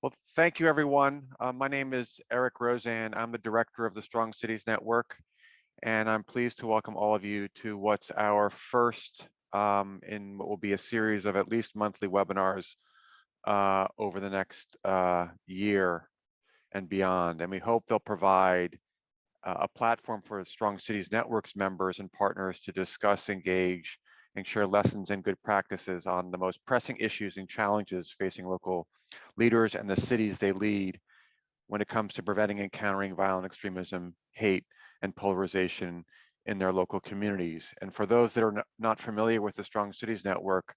Well, thank you, everyone. My name is Eric Rosand. I'm the director of the Strong Cities Network, and I'm pleased to welcome all of you to what's our first in what will be a series of at least monthly webinars over the next year and beyond. And we hope they'll provide a platform for Strong Cities Network's members and partners to discuss, engage, and share lessons and good practices on the most pressing issues and challenges facing local leaders and the cities they lead when it comes to preventing and countering violent extremism, hate, and polarization in their local communities. And for those that are not familiar with the Strong Cities Network,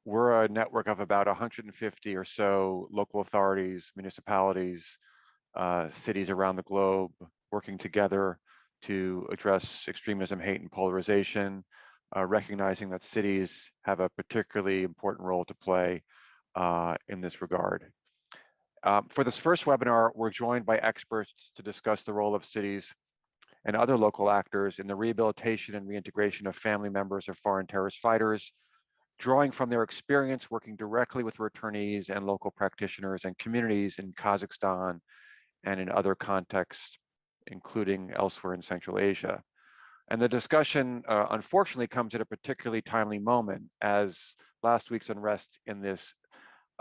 we're a network of about 150 or so local authorities, municipalities, cities around the globe working together to address extremism, hate, and polarization, recognizing that cities have a particularly important role to play in this regard. For this first webinar, we're joined by experts to discuss the role of cities and other local actors in the rehabilitation and reintegration of family members of foreign terrorist fighters, drawing from their experience working directly with returnees and local practitioners and communities in Kazakhstan and in other contexts, including elsewhere in Central Asia. And the discussion, unfortunately, comes at a particularly timely moment as last week's unrest in this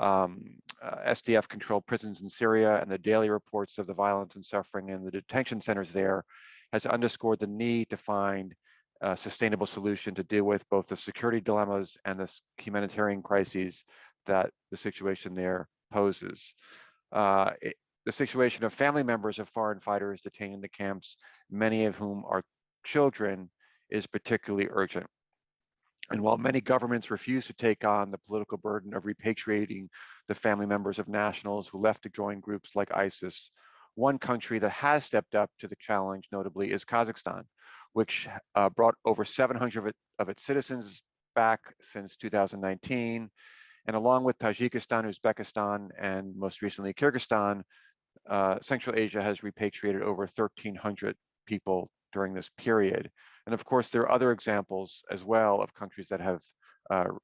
SDF-controlled prisons in Syria and the daily reports of the violence and suffering in the detention centers there has underscored the need to find a sustainable solution to deal with both the security dilemmas and the humanitarian crises that the situation there poses. The situation of family members of foreign fighters detained in the camps, many of whom are children, is particularly urgent. And while many governments refuse to take on the political burden of repatriating the family members of nationals who left to join groups like ISIS, one country that has stepped up to the challenge, notably, is Kazakhstan, which brought over 700 of its citizens back since 2019. And along with Tajikistan, Uzbekistan, and most recently Kyrgyzstan, Central Asia has repatriated over 1,300 people during this period. And of course, there are other examples as well of countries that have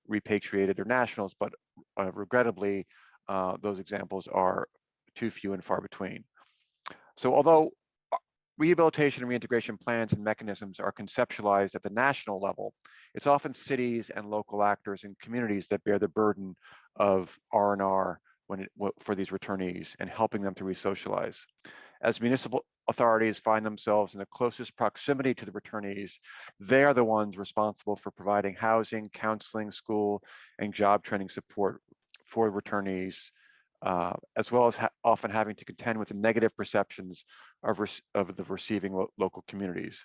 repatriated their nationals, but regrettably, those examples are too few and far between. So although rehabilitation and reintegration plans and mechanisms are conceptualized at the national level, it's often cities and local actors and communities that bear the burden of R&R for these returnees and helping them to resocialize. As municipal authorities find themselves in the closest proximity to the returnees, they are the ones responsible for providing housing, counseling, school, and job training support for returnees, as well as often having to contend with the negative perceptions of the receiving local communities.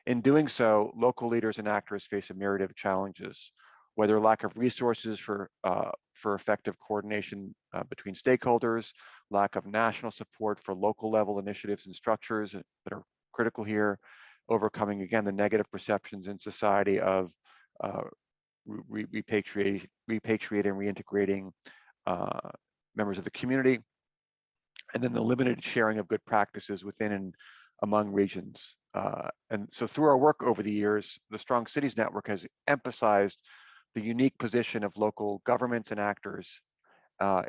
In doing so, local leaders and actors face a myriad of challenges, whether lack of resources for effective coordination between stakeholders, lack of national support for local level initiatives and structures that are critical here, overcoming, again, the negative perceptions in society of repatriating and reintegrating members of the community, and then the limited sharing of good practices within and among regions. And so through our work over the years, the Strong Cities Network has emphasized the unique position of local governments and actors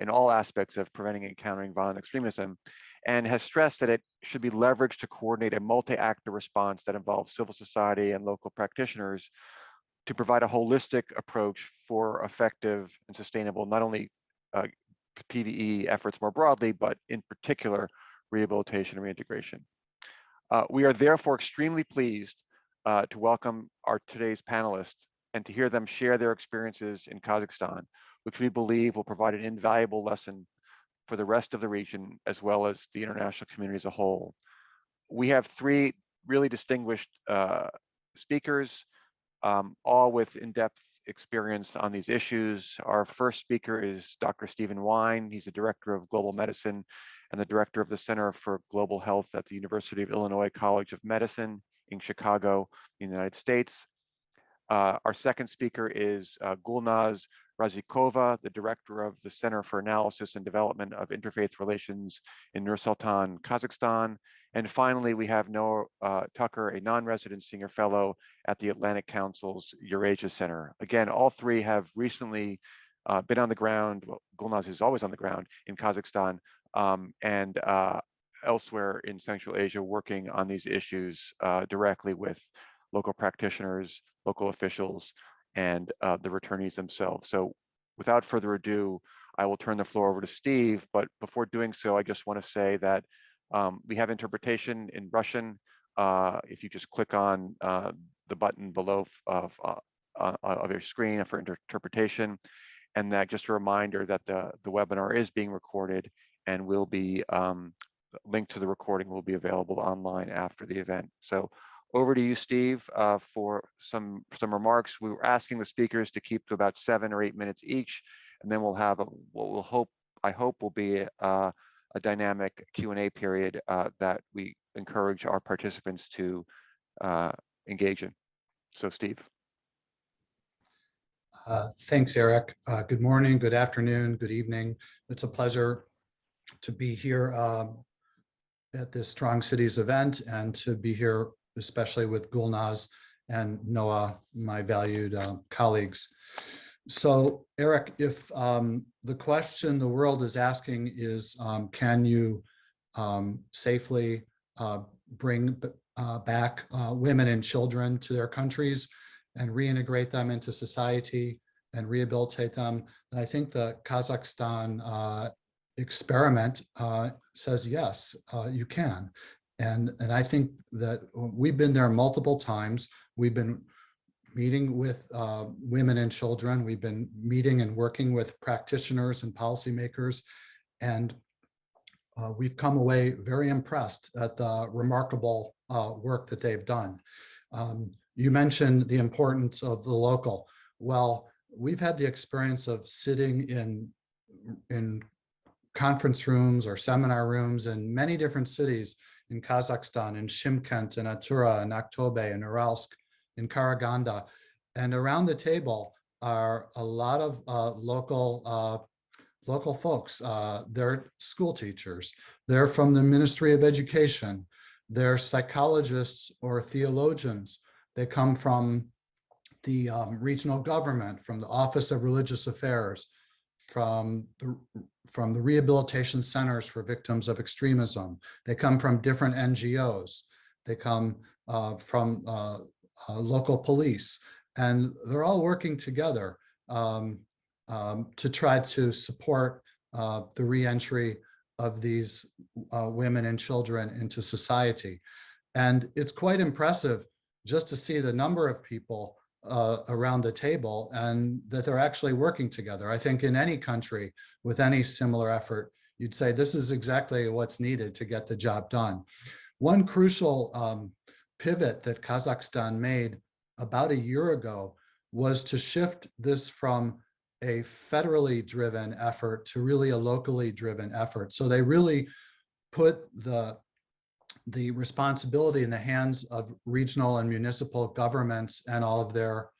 in all aspects of preventing and countering violent extremism, and has stressed that it should be leveraged to coordinate a multi-actor response that involves civil society and local practitioners to provide a holistic approach for effective and sustainable, not only PVE efforts more broadly, but in particular, rehabilitation and reintegration. We are therefore extremely pleased to welcome our today's panelists and to hear them share their experiences in Kazakhstan, which we believe will provide an invaluable lesson for the rest of the region, as well as the international community as a whole. We have three really distinguished speakers, all with in-depth experience on these issues. Our first speaker is Dr. Stevan Weine. He's the Director of Global Medicine and the Director of the Center for Global Health at the University of Illinois College of Medicine in Chicago, in the United States. Our second speaker is Gulnaz Razdykova, the Director of the Center for Analysis and Development of Interfaith Relations in Sultan, Kazakhstan. And finally, we have Noah Tucker, a non-resident senior fellow at the Atlantic Council's Eurasia Center. Again, all three have recently been on the ground. Well, Gulnaz is always on the ground in Kazakhstan and elsewhere in Central Asia, working on these issues directly with local practitioners, local officials, and the returnees themselves. So without further ado, I will turn the floor over to Steve. But before doing so, I just want to say that we have interpretation in Russian. If you just click on the button below of your screen for interpretation, and that just a reminder that the webinar is being recorded and will be linked to the recording will be available online after the event. So over to you, Steve, for some remarks. We were asking the speakers to keep to about 7 or 8 minutes each, and then we'll have I hope will be a dynamic Q&A period that we encourage our participants to engage in. So Steve. Thanks, Eric. Good morning, good afternoon, good evening. It's a pleasure to be here at this Strong Cities event and to be here, especially with Gulnaz and Noah, my valued colleagues. So, Eric, if the question the world is asking is, can you safely bring back women and children to their countries and reintegrate them into society and rehabilitate them? And I think the Kazakhstan experiment says yes, you can. And I think that we've been there multiple times. We've been meeting with women and children. We've been meeting and working with practitioners and policymakers. And we've come away very impressed at the remarkable work that they've done. You mentioned the importance of the local. Well, we've had the experience of sitting in conference rooms or seminar rooms in many different cities in Kazakhstan, in Shymkent, in Atura, in Aktobe, in Uralsk, in Karaganda. And around the table are a lot of local folks. They're school teachers. They're from the Ministry of Education. They're psychologists or theologians. They come from the regional government, from the Office of Religious Affairs, from the rehabilitation centers for victims of extremism. They come from different NGOs. They come from local police, and they're all working together to try to support the reentry of these women and children into society. And it's quite impressive just to see the number of people around the table and that they're actually working together. I think in any country with any similar effort, you'd say this is exactly what's needed to get the job done. One crucial pivot that Kazakhstan made about a year ago was to shift this from a federally driven effort to really a locally driven effort. So they really put the responsibility in the hands of regional and municipal governments and all of their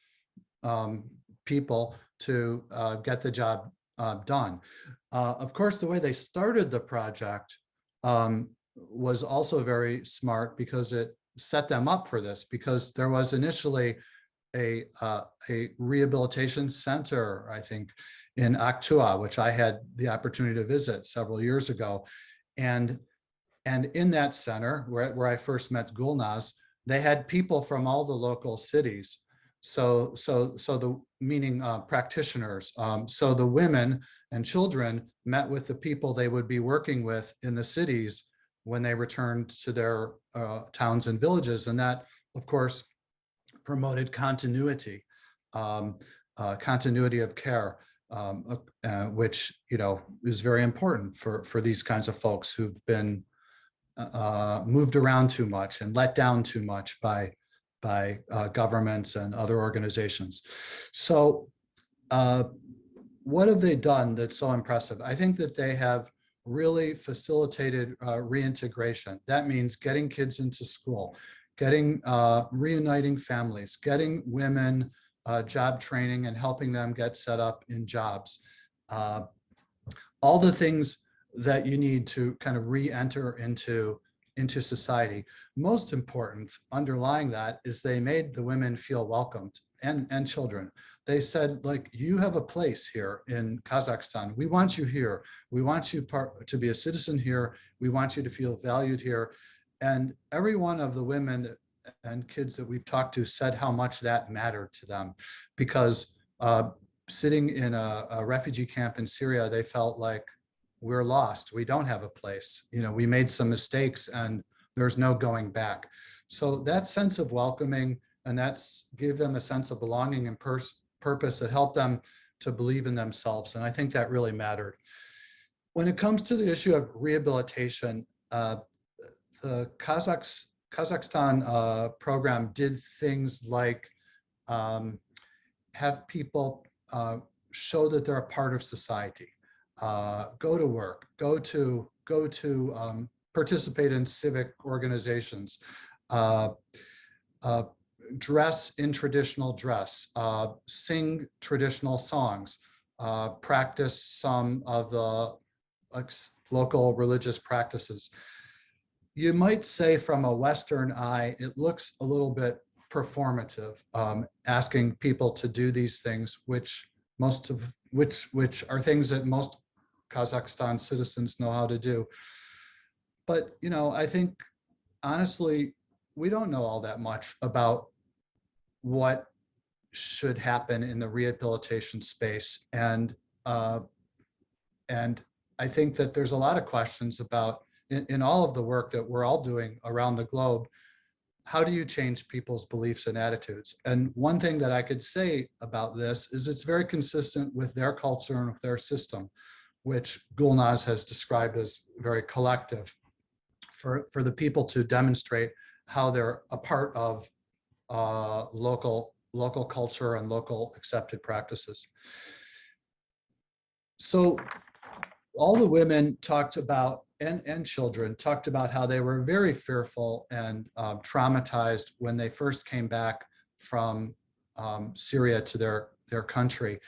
people to get the job done. Of course, the way they started the project was also very smart because it set them up for this, because there was initially a rehabilitation center, I think, in Aktua, which I had the opportunity to visit several years ago. And in that center, where I first met Gulnaz, they had people from all the local cities. So the meaning practitioners. So the women and children met with the people they would be working with in the cities when they returned to their towns and villages. And that, of course, promoted continuity, continuity of care, which, you know, is very important for these kinds of folks who've been moved around too much and let down too much by governments and other organizations. So what have they done that's so impressive? I think that they have really facilitated reintegration. That means getting kids into school, getting reuniting families, getting women job training and helping them get set up in jobs. All the things that you need to kind of re-enter into society. Most important, underlying that, is they made the women feel welcomed and children. They said, like, you have a place here in Kazakhstan. We want you here. We want you to be a citizen here. We want you to feel valued here. And every one of the women and kids that we've talked to said how much that mattered to them, because sitting in a refugee camp in Syria, they felt like, we're lost. We don't have a place. You know, we made some mistakes and there's no going back. So that sense of welcoming, and that's gave them a sense of belonging and purpose that helped them to believe in themselves. And I think that really mattered. When it comes to the issue of rehabilitation, the Kazakhstan program did things like have people show that they're a part of society, go to work, go to participate in civic organizations, dress in traditional dress, sing traditional songs, practice some of the local religious practices. You might say from a Western eye, it looks a little bit performative, asking people to do these things, which are things that most Kazakhstan citizens know how to do. But, you know, I think, honestly, we don't know all that much about what should happen in the rehabilitation space. And I think that there's a lot of questions about, in all of the work that we're all doing around the globe, how do you change people's beliefs and attitudes? And one thing that I could say about this is it's very consistent with their culture and with their system, which Gulnaz has described as very collective, for the people to demonstrate how they're a part of local culture and local accepted practices. So all the women talked about, and children talked about how they were very fearful and traumatized when they first came back from Syria to their country.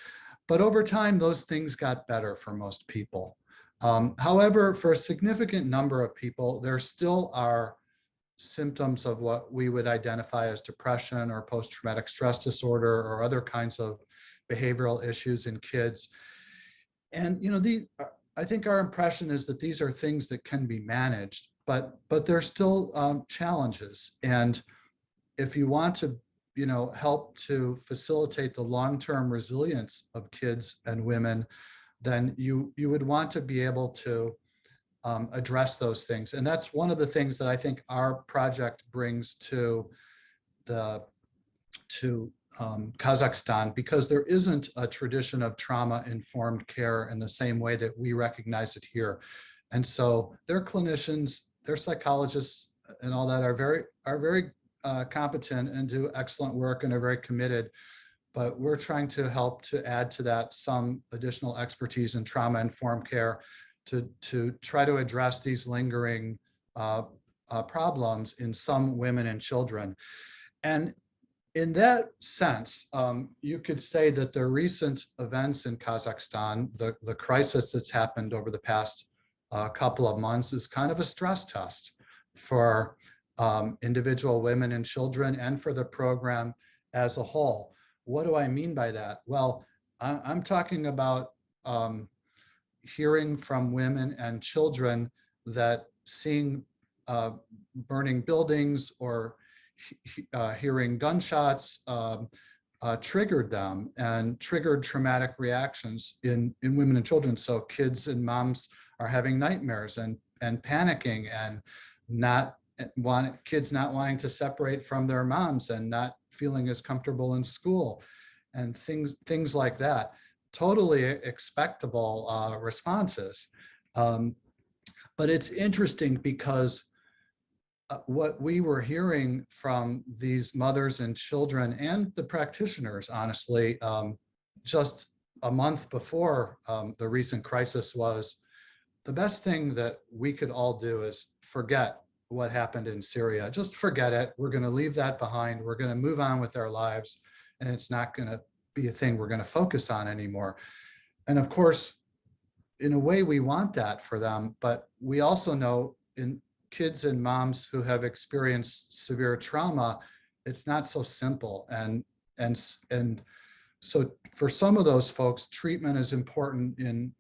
But over time, those things got better for most people. However, for a significant number of people, there still are symptoms of what we would identify as depression or post-traumatic stress disorder or other kinds of behavioral issues in kids. And, you know, I think our impression is that these are things that can be managed, but they're still challenges. And if you want to, you know, help to facilitate the long-term resilience of kids and women, then you would want to be able to address those things. And that's one of the things that I think our project brings to Kazakhstan, because there isn't a tradition of trauma-informed care in the same way that we recognize it here. And so their clinicians, their psychologists and all that are very competent and do excellent work and are very committed. But we're trying to help to add to that some additional expertise in trauma-informed care to try to address these lingering problems in some women and children. And in that sense, you could say that the recent events in Kazakhstan, the crisis that's happened over the past couple of months, is kind of a stress test for individual women and children and for the program as a whole. What do I mean by that? Well, I'm talking about hearing from women and children that seeing burning buildings or hearing gunshots triggered them and triggered traumatic reactions in women and children. So kids and moms are having nightmares and panicking and kids not wanting to separate from their moms and not feeling as comfortable in school and things like that. Totally expectable responses. But it's interesting because what we were hearing from these mothers and children and the practitioners, honestly, just a month before the recent crisis was, the best thing that we could all do is forget what happened in Syria. Just forget it. We're going to leave that behind. We're going to move on with our lives, and it's not going to be a thing we're going to focus on anymore. And of course, in a way, we want that for them, but we also know in kids and moms who have experienced severe trauma, it's not so simple. And And so for some of those folks, treatment is important in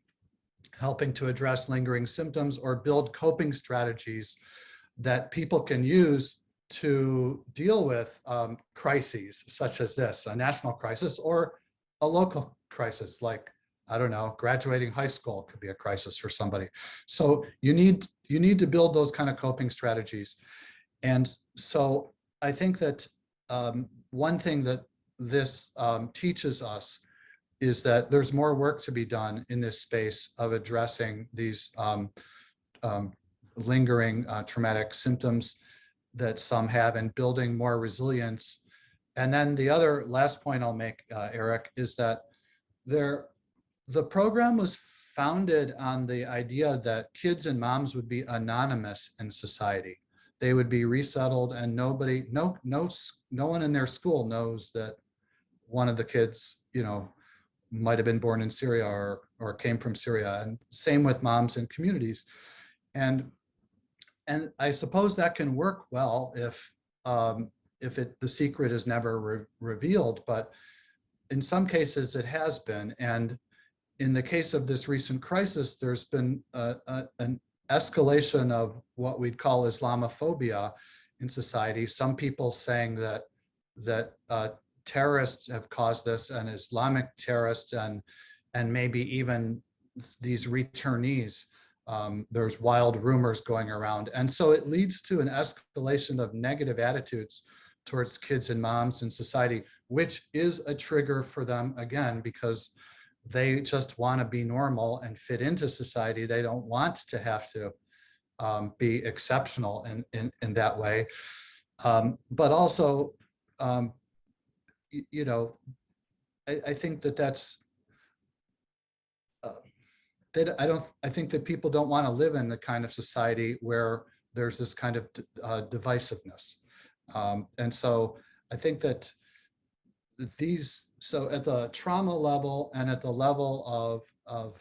helping to address lingering symptoms or build coping strategies that people can use to deal with crises such as this, a national crisis or a local crisis, like, I don't know, graduating high school could be a crisis for somebody. So you need to build those kind of coping strategies. And so I think that one thing that this teaches us is that there's more work to be done in this space of addressing these lingering traumatic symptoms that some have and building more resilience. And then the other last point I'll make, Eric, is that the program was founded on the idea that kids and moms would be anonymous in society. They would be resettled and no one in their school knows that one of the kids, might have been born in Syria or came from Syria, and same with moms in communities. And I suppose that can work well if the secret is never revealed, but in some cases it has been. And in the case of this recent crisis, there's been an escalation of what we'd call Islamophobia in society. Some people saying that terrorists have caused this, and Islamic terrorists, and maybe even these returnees. There's wild rumors going around. And so it leads to an escalation of negative attitudes towards kids and moms in society, which is a trigger for them, again, because they just want to be normal and fit into society. They don't want to have to be exceptional in that way. But also, I think that's I think that people don't want to live in the kind of society where there's this kind of divisiveness. And so I think that so at the trauma level and at the level of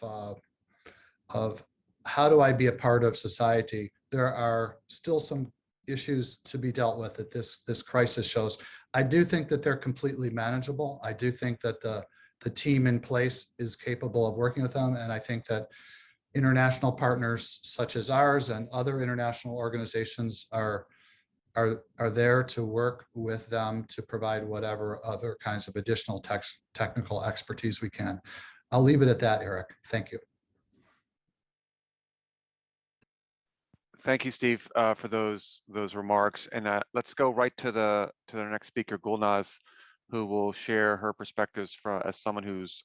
how do I be a part of society, there are still some issues to be dealt with that this crisis shows. I do think that they're completely manageable. I do think that the team in place is capable of working with them. And I think that international partners such as ours and other international organizations are there to work with them to provide whatever other kinds of additional technical expertise we can. I'll leave it at that, Eric. Thank you. Thank you, Steve, for those remarks. And let's go right to the next speaker, Gulnaz, who will share her perspectives as someone who's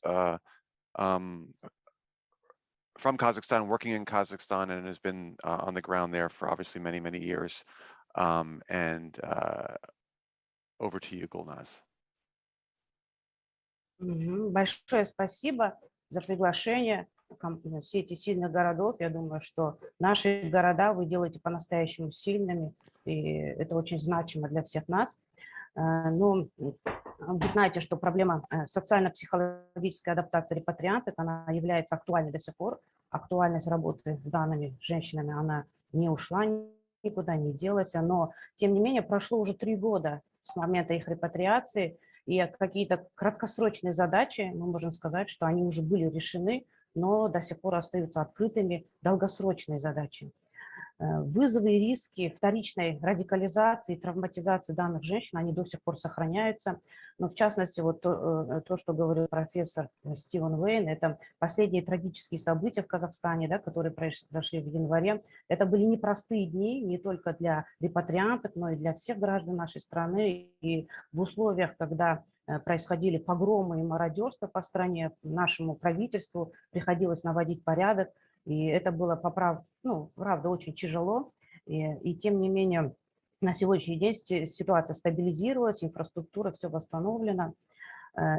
from Kazakhstan, working in Kazakhstan, and has been on the ground there for obviously many, many years. And over to you, Gulnaz. Большое спасибо за приглашение. Сети сильных городов. Я думаю, что наши города вы делаете по-настоящему сильными, и это очень значимо для всех нас. Но вы знаете, что проблема социально-психологической адаптации репатриантов, она является актуальной до сих пор. Актуальность работы с данными женщинами, она не ушла никуда, не делась. Но, тем не менее, прошло уже 3 года с момента их репатриации, и какие-то краткосрочные задачи, мы можем сказать, что они уже были решены, но до сих пор остаются открытыми долгосрочные задачи. Вызовы и риски вторичной радикализации, травматизации данных женщин, они до сих пор сохраняются. Но в частности, вот то, что говорил профессор Стивен Weine, это последние трагические события в Казахстане, да, которые произошли в январе. Это были непростые дни не только для репатриантов, но и для всех граждан нашей страны. И в условиях, когда происходили погромы и мародерство по стране, нашему правительству приходилось наводить порядок. И это было, правда, очень тяжело. И тем не менее, на сегодняшний день ситуация стабилизировалась, инфраструктура, все восстановлено.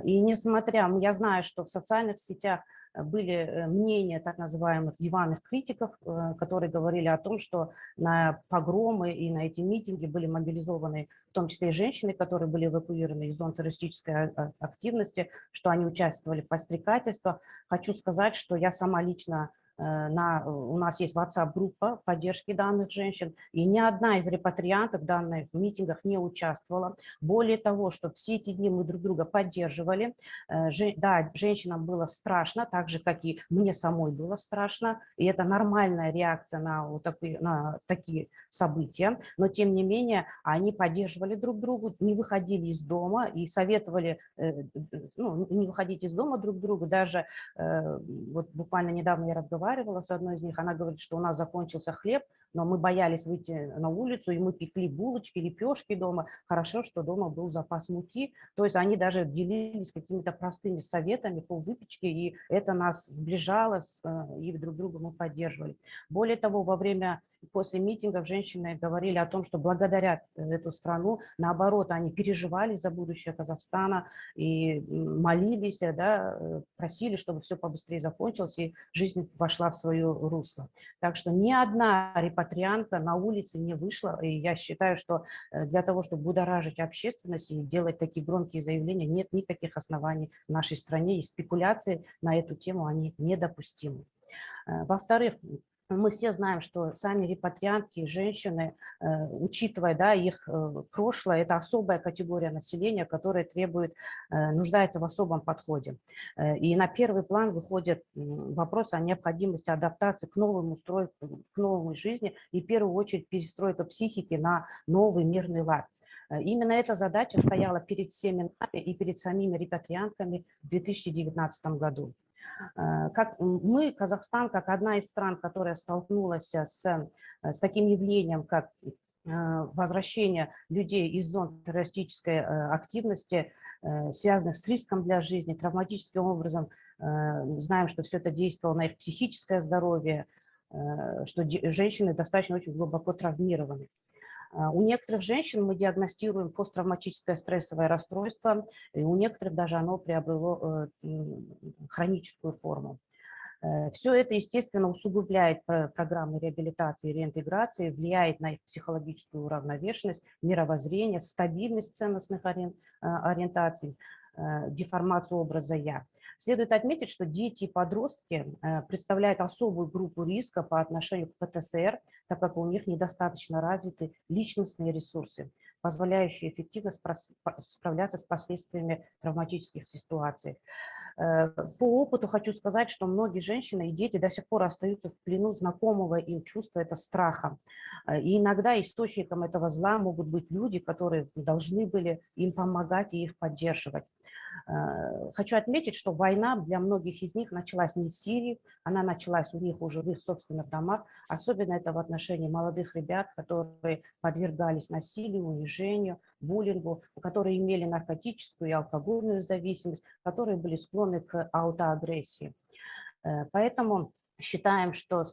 И несмотря, я знаю, что в социальных сетях были мнения так называемых диванных критиков, которые говорили о том, что на погромы и на эти митинги были мобилизованы в том числе и женщины, которые были эвакуированы из зон террористической активности, что они участвовали в подстрекательствах. Хочу сказать, что я сама лично У нас есть WhatsApp-группа поддержки данных женщин, и ни одна из репатрианток в данных митингах не участвовала. Более того, что все эти дни мы друг друга поддерживали. Да, женщинам было страшно, так же, как и мне самой было страшно, и это нормальная реакция на такие события, но тем не менее они поддерживали друг друга, не выходили из дома и советовали не выходить из дома друг другу. Даже вот буквально недавно я разговаривала с одной из них, она говорит, что у нас закончился хлеб, но мы боялись выйти на улицу, и мы пекли булочки, лепешки дома. Хорошо, что дома был запас муки. То есть они даже делились какими-то простыми советами по выпечке, и это нас сближало, и друг друга мы поддерживали. Более того, после митингов женщины говорили о том, что благодаря эту страну, наоборот, они переживали за будущее Казахстана и молились, да, просили, чтобы все побыстрее закончилось и жизнь вошла в свое русло. Так что ни одна репатриантка на улице не вышла, и я считаю, что для того, чтобы будоражить общественность и делать такие громкие заявления, нет никаких оснований в нашей стране, и спекуляции на эту тему, они недопустимы. Во-вторых, мы все знаем, что сами репатриантки, женщины, учитывая, да, их прошлое, это особая категория населения, которая нуждается в особом подходе. И на первый план выходит вопрос о необходимости адаптации к новому устройству, к новой жизни и в первую очередь перестройка психики на новый мирный лад. Именно эта задача стояла перед всеми нами и перед самими репатриантками в 2019 году. Казахстан, как одна из стран, которая столкнулась с таким явлением, как возвращение людей из зон террористической активности, связанных с риском для жизни, травматическим образом, знаем, что все это действовало на их психическое здоровье, что женщины достаточно очень глубоко травмированы. У некоторых женщин мы диагностируем посттравматическое стрессовое расстройство, и у некоторых даже оно приобрело хроническую форму. Все это, естественно, усугубляет программы реабилитации и реинтеграции, влияет на их психологическую уравновешенность, мировоззрение, стабильность ценностных ориентаций, деформацию образа «я». Следует отметить, что дети и подростки представляют особую группу риска по отношению к ПТСР, так как у них недостаточно развиты личностные ресурсы, позволяющие эффективно справляться с последствиями травматических ситуаций. По опыту хочу сказать, что многие женщины и дети до сих пор остаются в плену знакомого им чувства, это страха. И иногда источником этого зла могут быть люди, которые должны были им помогать и их поддерживать. Хочу отметить, что война для многих из них началась не в Сирии, она началась у них уже в их собственных домах. Особенно это в отношении молодых ребят, которые подвергались насилию, унижению, буллингу, которые имели наркотическую и алкогольную зависимость, которые были склонны к аутоагрессии. Поэтому считаем, что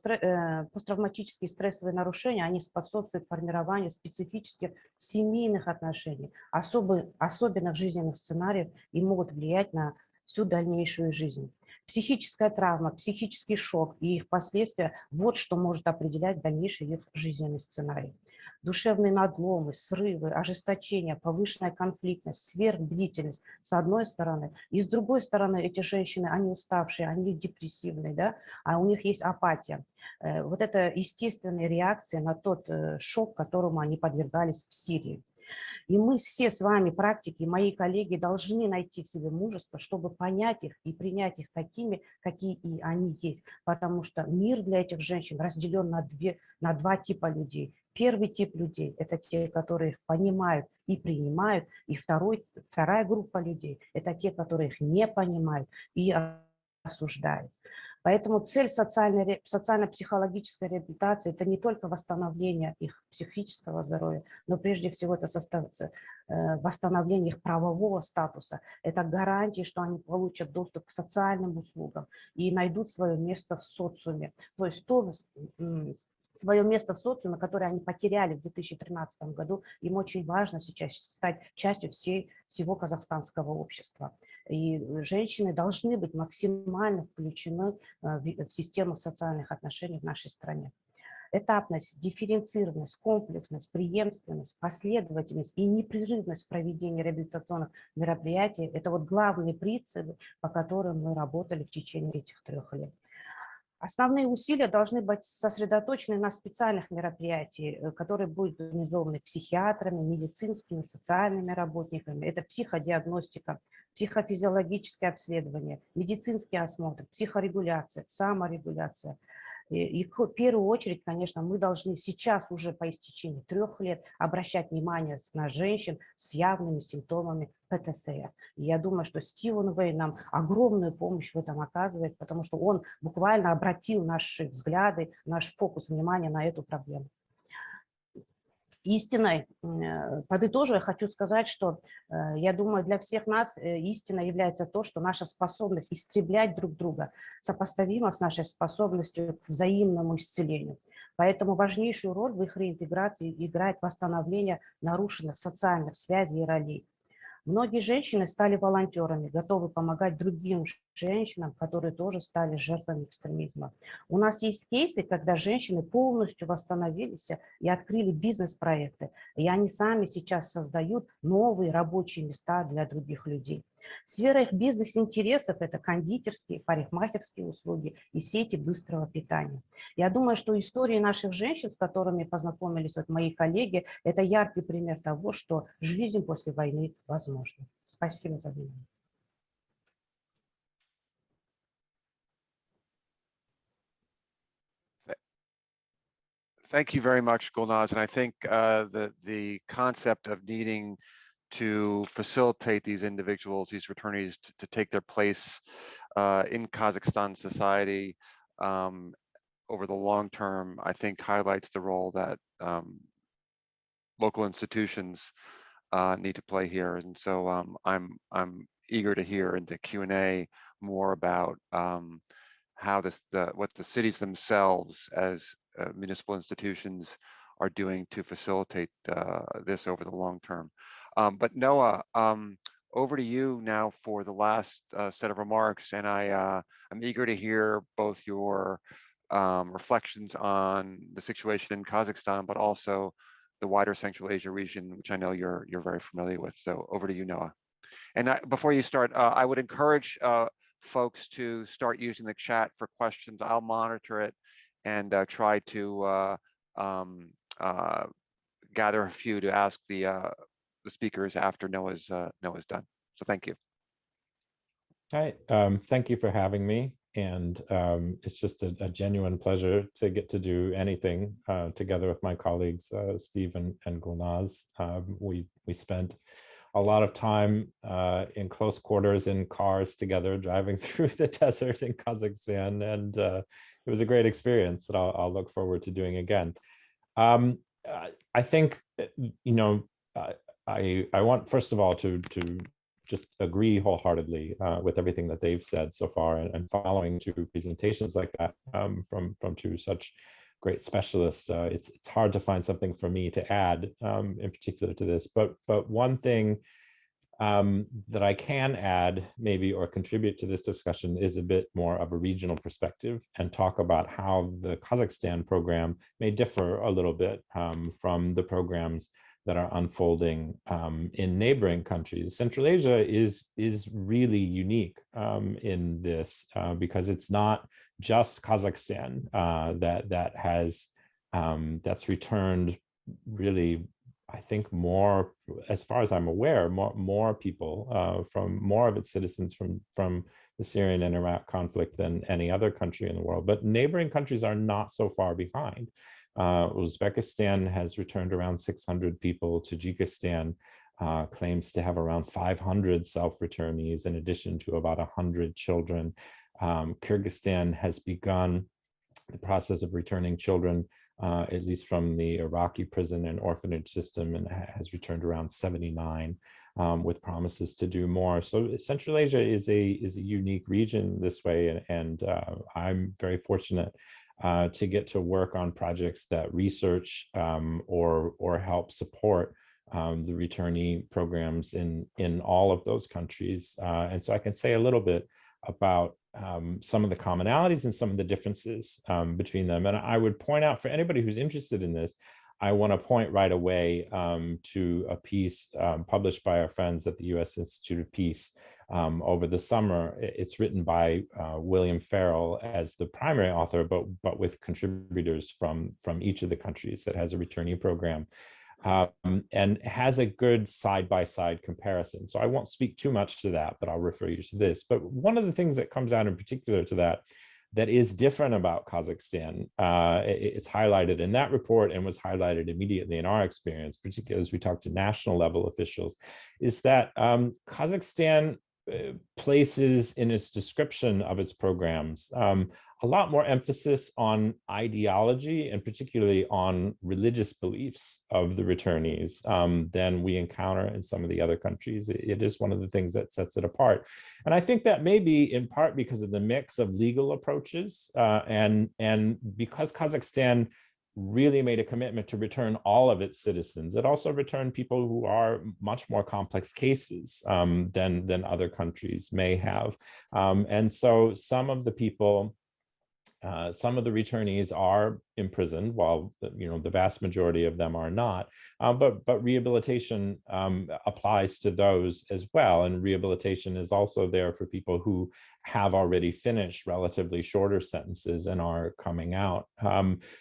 посттравматические стрессовые нарушения, они способствуют формированию специфических семейных отношений, особенных жизненных сценариев и могут влиять на всю дальнейшую жизнь. Психическая травма, психический шок и их последствия – вот что может определять дальнейший их жизненный сценарий. Душевные надломы, срывы, ожесточение, повышенная конфликтность, сверхбдительность с одной стороны, и с другой стороны эти женщины, они уставшие, они депрессивные, да, а у них есть апатия. Вот это естественная реакция на тот шок, которому они подвергались в Сирии. И мы все с вами, практики, мои коллеги, должны найти в себе мужество, чтобы понять их и принять их такими, какие и они есть. Потому что мир для этих женщин разделен на два типа людей. Первый тип людей – это те, которые их понимают и принимают. И вторая группа людей – это те, которые их не понимают и осуждают. Поэтому цель социально-психологической реабилитации – это не только восстановление их психического здоровья, но прежде всего это восстановление их правового статуса. Это гарантии, что они получат доступ к социальным услугам и найдут свое место в социуме. То есть свое место в социуме, которое они потеряли в 2013 году, им очень важно сейчас стать частью всего казахстанского общества. И женщины должны быть максимально включены в систему социальных отношений в нашей стране. Этапность, дифференцированность, комплексность, преемственность, последовательность и непрерывность в проведении реабилитационных мероприятий – это вот главные принципы, по которым мы работали в течение этих 3 лет. Основные усилия должны быть сосредоточены на специальных мероприятиях, которые будут организованы психиатрами, медицинскими, социальными работниками. Это психодиагностика, психофизиологическое обследование, медицинский осмотр, психорегуляция, саморегуляция. И в первую очередь, конечно, мы должны сейчас уже по истечении 3 лет обращать внимание на женщин с явными симптомами ПТСР. И я думаю, что Стивен Weine нам огромную помощь в этом оказывает, потому что он буквально обратил наши взгляды, наш фокус внимания на эту проблему. Истиной, подытоживая, хочу сказать, что я думаю, для всех нас истиной является то, что наша способность истреблять друг друга сопоставима с нашей способностью к взаимному исцелению. Поэтому важнейшую роль в их реинтеграции играет восстановление нарушенных социальных связей и ролей. Многие женщины стали волонтерами, готовы помогать другим женщинам, которые тоже стали жертвами экстремизма. У нас есть кейсы, когда женщины полностью восстановились и открыли бизнес-проекты, и они сами сейчас создают новые рабочие места для других людей. Сфера их бизнес-интересов – это кондитерские, парикмахерские услуги и сети быстрого питания. Я думаю, что истории наших женщин, с которыми познакомились вот мои коллеги, это яркий пример того, что жизнь после войны возможна. Спасибо за внимание. Thank you very much, Gulnaz. And I think the concept of needing to facilitate these individuals, these returnees, to take their place in Kazakhstan society over the long term, I think highlights the role that local institutions need to play here. And so I'm eager to hear in the Q&A more about how what the cities themselves as municipal institutions are doing to facilitate this over the long term. But Noah, over to you now for the last set of remarks, and I'm eager to hear both your reflections on the situation in Kazakhstan, but also the wider Central Asia region, which I know you're very familiar with. So over to you, Noah. And before you start, I would encourage folks to start using the chat for questions. I'll monitor it and try to gather a few to ask the speakers after Noah's done. So thank you. Hi, thank you for having me. And it's just a genuine pleasure to get to do anything together with my colleagues, Stevan and Gulnaz. We spent a lot of time in close quarters in cars together, driving through the desert in Kazakhstan, and it was a great experience that I'll look forward to doing again. I think, you know, I want, first of all, to just agree wholeheartedly with everything that they've said so far, and following two presentations like that from two such great specialists. It's hard to find something for me to add in particular to this, but one thing that I can add maybe or contribute to this discussion is a bit more of a regional perspective, and talk about how the Kazakhstan program may differ a little bit from the programs that are unfolding in neighboring countries. Central Asia is really unique in this because it's not just Kazakhstan that has that's returned really, I think, more, as far as I'm aware, more people from more of its citizens from the Syrian and Iraq conflict than any other country in the world. But neighboring countries are not so far behind. Uzbekistan has returned around 600 people. Tajikistan claims to have around 500 self-returnees, in addition to about 100 children. Kyrgyzstan has begun the process of returning children, at least from the Iraqi prison and orphanage system, and has returned around 79, with promises to do more. So Central Asia is a unique region this way, and I'm very fortunate to get to work on projects that research or help support the returnee programs in all of those countries. And so I can say a little bit about some of the commonalities and some of the differences between them. And I would point out, for anybody who's interested in this, I want to point right away to a piece published by our friends at the U.S. Institute of Peace over the summer. It's written by William Farrell as the primary author, but with contributors from each of the countries that has a returnee program. And has a good side-by-side comparison. So I won't speak too much to that, but I'll refer you to this. But one of the things that comes out in particular to that is different about Kazakhstan, it's highlighted in that report and was highlighted immediately in our experience, particularly as we talk to national level officials, is that Kazakhstan places in its description of its programs a lot more emphasis on ideology and particularly on religious beliefs of the returnees than we encounter in some of the other countries. It is one of the things that sets it apart. And I think that may be in part because of the mix of legal approaches and because Kazakhstan really made a commitment to return all of its citizens. It also returned people who are much more complex cases than other countries may have. And so some of the people, some of the returnees are imprisoned, while the vast majority of them are not. But rehabilitation applies to those as well, and rehabilitation is also there for people who have already finished relatively shorter sentences and are coming out.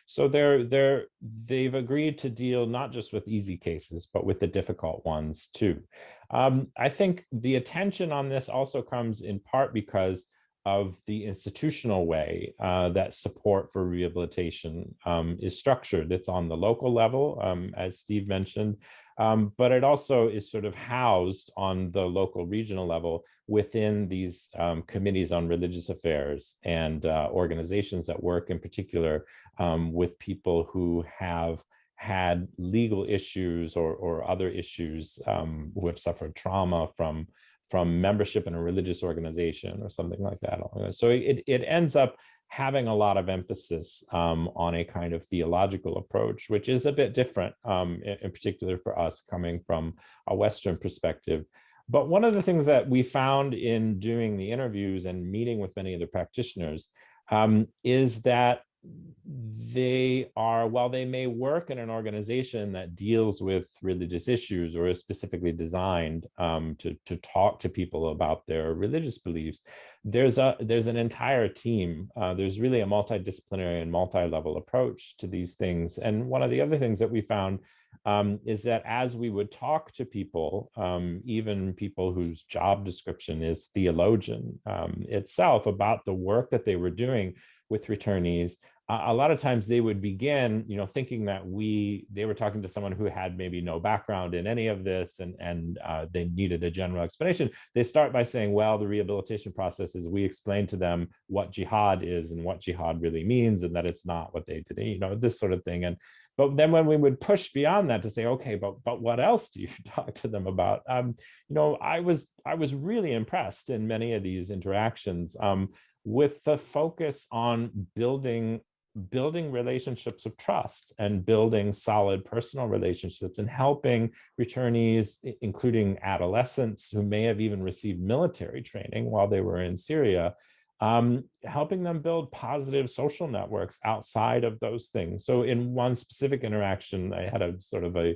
So they've agreed to deal not just with easy cases, but with the difficult ones too. I think the attention on this also comes in part because of the institutional way that support for rehabilitation is structured. It's on the local level, as Steve mentioned, but it also is sort of housed on the local regional level within these committees on religious affairs and organizations that work in particular with people who have had legal issues or other issues, who have suffered trauma from membership in a religious organization or something like that. So it ends up having a lot of emphasis on a kind of theological approach, which is a bit different, in particular for us coming from a Western perspective. But one of the things that we found in doing the interviews and meeting with many of the practitioners is that while they may work in an organization that deals with religious issues or is specifically designed to talk to people about their religious beliefs, there's an entire team. There's really a multidisciplinary and multi-level approach to these things. And one of the other things that we found is that as we would talk to people, even people whose job description is theologian itself, about the work that they were doing with returnees, a lot of times they would begin, thinking that they were talking to someone who had maybe no background in any of this, and they needed a general explanation. They start by saying, well, the rehabilitation process is we explain to them what jihad is and what jihad really means, and that it's not what they did, this sort of thing. But then when we would push beyond that to say, okay, but what else do you talk to them about? I was really impressed in many of these interactions with the focus on building relationships of trust and building solid personal relationships and helping returnees, including adolescents who may have even received military training while they were in Syria, helping them build positive social networks outside of those things. So in one specific interaction, I had a sort of a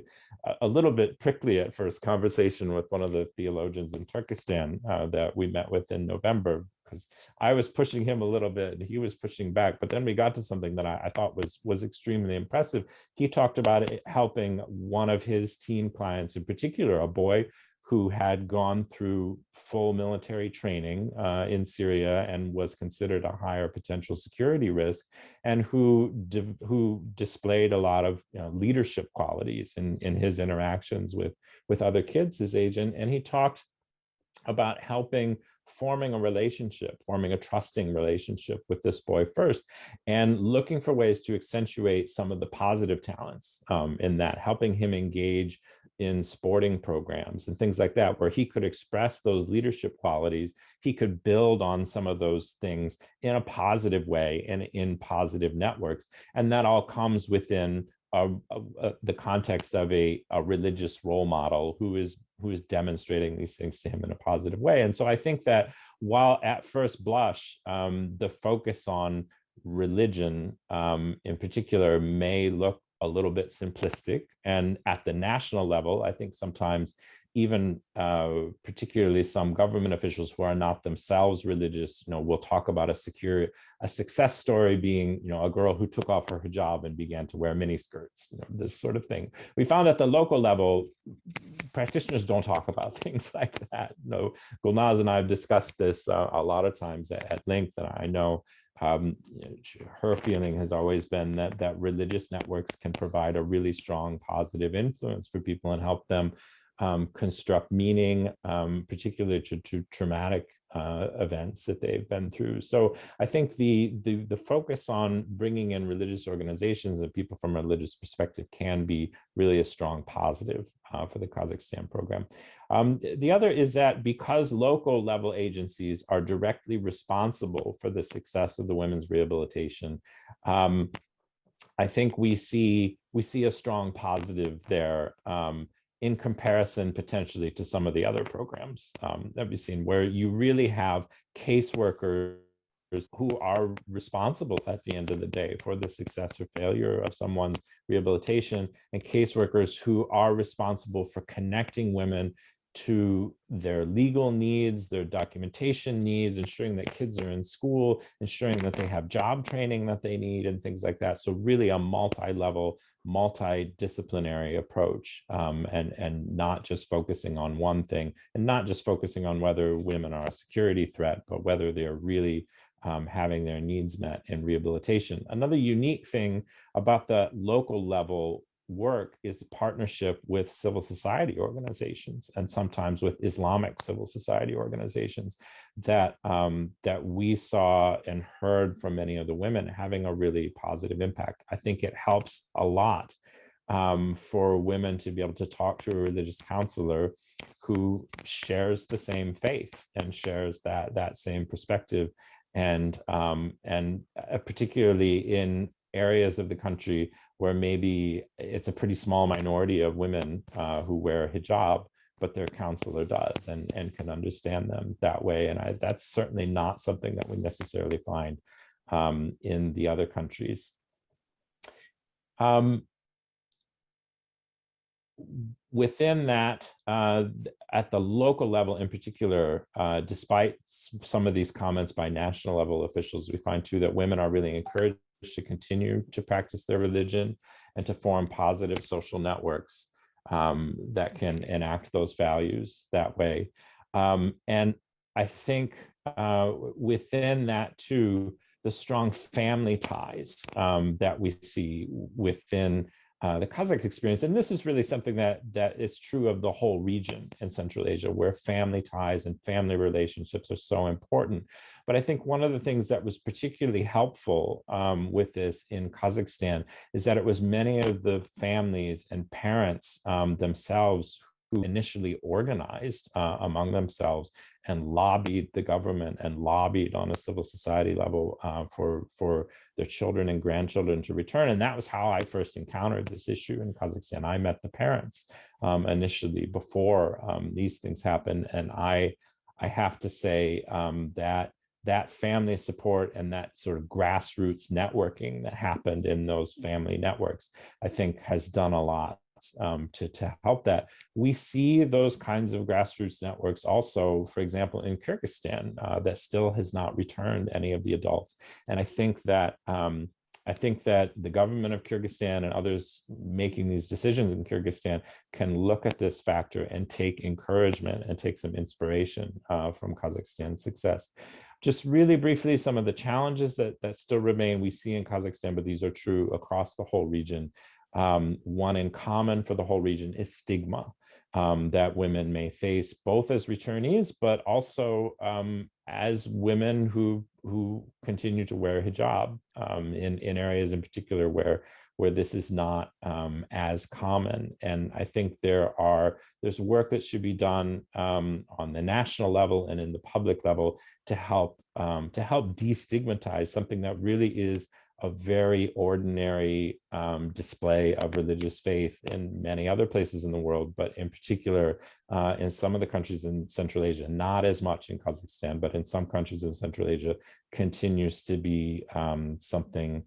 little bit prickly at first conversation with one of the theologians in Turkestan that we met with in November, because I was pushing him a little bit and he was pushing back. But then we got to something that I thought was extremely impressive. He talked about it helping one of his teen clients, in particular, a boy who had gone through full military training in Syria and was considered a higher potential security risk, and who displayed a lot of leadership qualities in his interactions with other kids his age. And he talked about forming a trusting relationship with this boy first, and looking for ways to accentuate some of the positive talents in that, helping him engage in sporting programs and things like that, where he could express those leadership qualities. He could build on some of those things in a positive way and in positive networks. And that all comes within the context of a religious role model who is demonstrating these things to him in a positive way. And so I think that while at first blush, the focus on religion in particular may look a little bit simplistic, and at the national level, I think sometimes even particularly some government officials who are not themselves religious, will talk about a success story being, a girl who took off her hijab and began to wear miniskirts, this sort of thing. We found at the local level, practitioners don't talk about things like that. Gulnaz and I have discussed this a lot of times at length, and I know her feeling has always been that religious networks can provide a really strong positive influence for people and help them construct meaning, particularly to traumatic events that they've been through. So I think the focus on bringing in religious organizations and people from a religious perspective can be really a strong positive for the Kazakhstan program. The other is that because local level agencies are directly responsible for the success of the women's rehabilitation, I think we see a strong positive there in comparison potentially to some of the other programs that we've seen, where you really have caseworkers who are responsible at the end of the day for the success or failure of someone's rehabilitation, and caseworkers who are responsible for connecting women to their legal needs, their documentation needs, ensuring that kids are in school, ensuring that they have job training that they need, and things like that. So really a multi-level, multidisciplinary approach, and not just focusing on one thing, and not just focusing on whether women are a security threat, but whether they're really having their needs met in rehabilitation. Another unique thing about the local level work is partnership with civil society organizations, and sometimes with Islamic civil society organizations that we saw and heard from many of the women having a really positive impact. I think it helps a lot for women to be able to talk to a religious counselor who shares the same faith and shares that same perspective, and particularly in areas of the country where maybe it's a pretty small minority of women who wear hijab, but their counselor does and can understand them that way. And that's certainly not something that we necessarily find in the other countries. Within that, at the local level in particular, despite some of these comments by national level officials, we find too that women are really encouraged to continue to practice their religion and to form positive social networks that can enact those values that way. And I think within that too, the strong family ties that we see within the Kazakh experience, and this is really something that is true of the whole region in Central Asia, where family ties and family relationships are so important. But I think one of the things that was particularly helpful with this in Kazakhstan is that it was many of the families and parents themselves who initially organized among themselves and lobbied the government and lobbied on a civil society level for their children and grandchildren to return. And that was how I first encountered this issue in Kazakhstan. I met the parents initially before these things happened. And I have to say that family support and that sort of grassroots networking that happened in those family networks, I think has done a lot to help that. We see those kinds of grassroots networks also, for example, in Kyrgyzstan, that still has not returned any of the adults. And I think that the government of Kyrgyzstan and others making these decisions in Kyrgyzstan can look at this factor and take encouragement and take some inspiration from Kazakhstan's success. Just really briefly, some of the challenges that still remain we see in Kazakhstan, but these are true across the whole region. One in common for the whole region is stigma that women may face, both as returnees, but also as women who continue to wear hijab in areas in particular where this is not as common. And I think there's work that should be done on the national level and in the public level to help destigmatize something that really is a very ordinary display of religious faith in many other places in the world, but in particular in some of the countries in Central Asia, not as much in Kazakhstan, but in some countries in Central Asia, continues to be something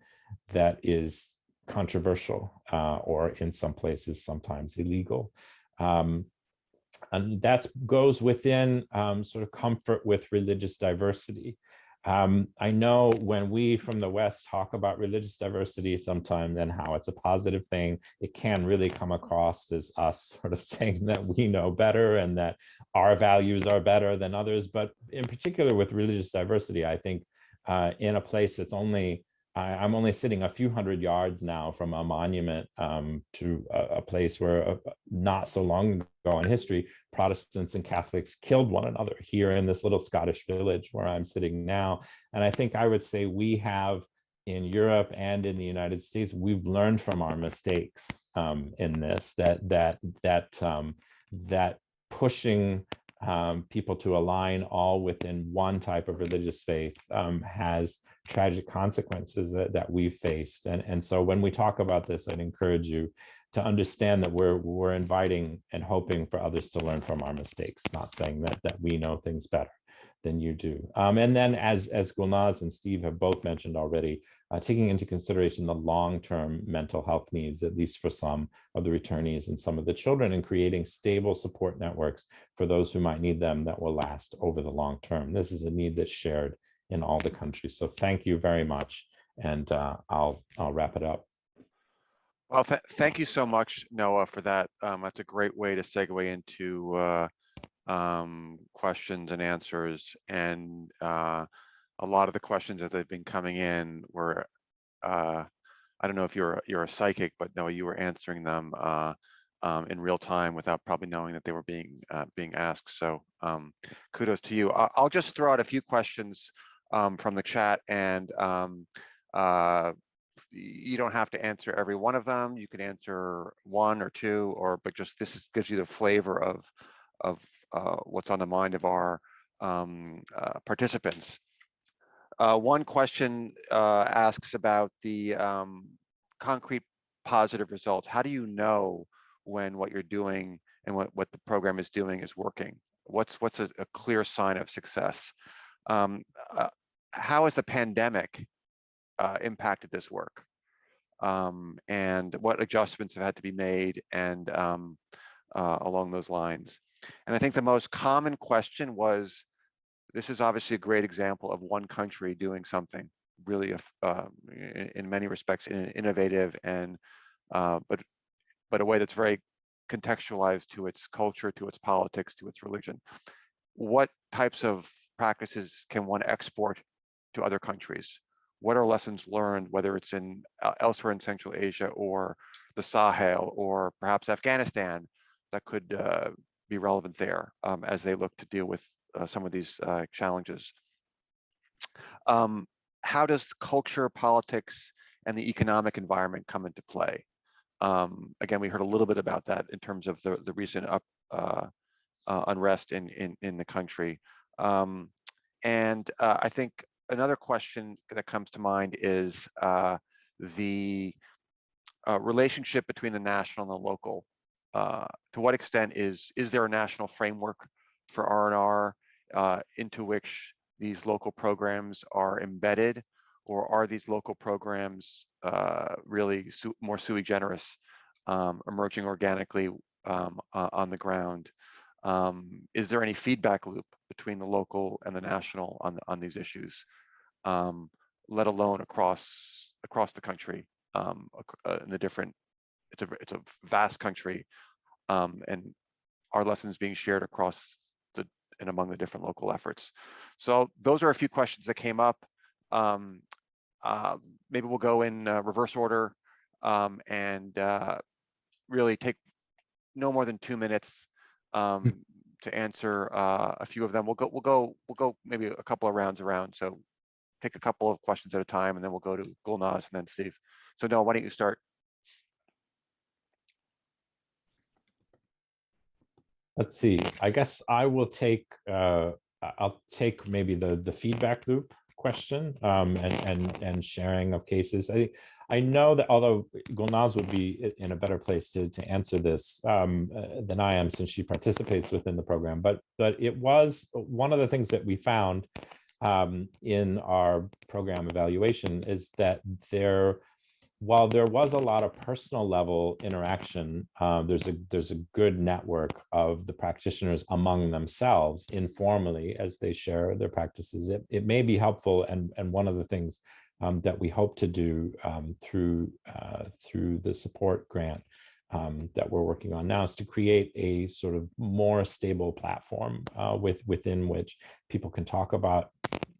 that is controversial or in some places sometimes illegal. And that goes within sort of comfort with religious diversity. I know when we from the West talk about religious diversity sometimes and how it's a positive thing, it can really come across as us sort of saying that we know better and that our values are better than others. But in particular with religious diversity, I think in a place that's I'm only sitting a few hundred yards now from a monument to a place where not so long ago in history, Protestants and Catholics killed one another here in this little Scottish village where I'm sitting now. And I think I would say we have in Europe and in the United States, we've learned from our mistakes in this, that pushing people to align all within one type of religious faith has tragic consequences that we've faced. And so when we talk about this, I'd encourage you to understand that we're inviting and hoping for others to learn from our mistakes, not saying that we know things better than you do. And then as Gulnaz and Steve have both mentioned already, taking into consideration the long-term mental health needs, at least for some of the returnees and some of the children, and creating stable support networks for those who might need them that will last over the long term. This is a need that's shared in all the countries. So thank you very much. And I'll wrap it up. Well, thank you so much, Noah, for that. That's a great way to segue into questions and answers. And a lot of the questions as they've been coming in were, I don't know if you're a psychic, but no, you were answering them in real time without probably knowing that they were being asked. So kudos to you. I'll just throw out a few questions from the chat, and you don't have to answer every one of them. You can answer one or two, but just this gives you the flavor of what's on the mind of our participants. One question asks about the concrete positive results. How do you know when what you're doing and what the program is doing is working? What's a clear sign of success? How has the pandemic impacted this work? And what adjustments have had to be made, and along those lines? And I think the most common question was, this is obviously a great example of one country doing something really, in many respects, innovative and but a way that's very contextualized to its culture, to its politics, to its religion. What types of practices can one export to other countries? What are lessons learned, whether it's in elsewhere in Central Asia or the Sahel or perhaps Afghanistan, that could be relevant there as they look to deal with some of these challenges? How does culture, politics, and the economic environment come into play? Again, we heard a little bit about that in terms of the recent unrest in the country. And I think another question that comes to mind is the relationship between the national and the local. To what extent is there a national framework for R&R into which these local programs are embedded, or are these local programs really more sui generis, emerging organically on the ground? Is there any feedback loop between the local and the national on these issues, let alone across the country, in the different? It's a vast country, and are lessons being shared across and among the different local efforts? So those are a few questions that came up. Maybe we'll go in reverse order, and really take no more than 2 minutes to answer a few of them. We'll go maybe a couple of rounds around. So take a couple of questions at a time, and then we'll go to Gulnaz and then Steve. So Noah, why don't you start? Let's see. I guess I will take. I'll take maybe the feedback loop question and sharing of cases. I know that although Gulnaz would be in a better place to answer this than I am, since she participates within the program, but it was one of the things that we found in our program evaluation is that there while there was a lot of personal level interaction, there's a good network of the practitioners among themselves informally as they share their practices. It may be helpful, and one of the things that we hope to do through the support grant that we're working on now is to create a sort of more stable platform within which people can talk about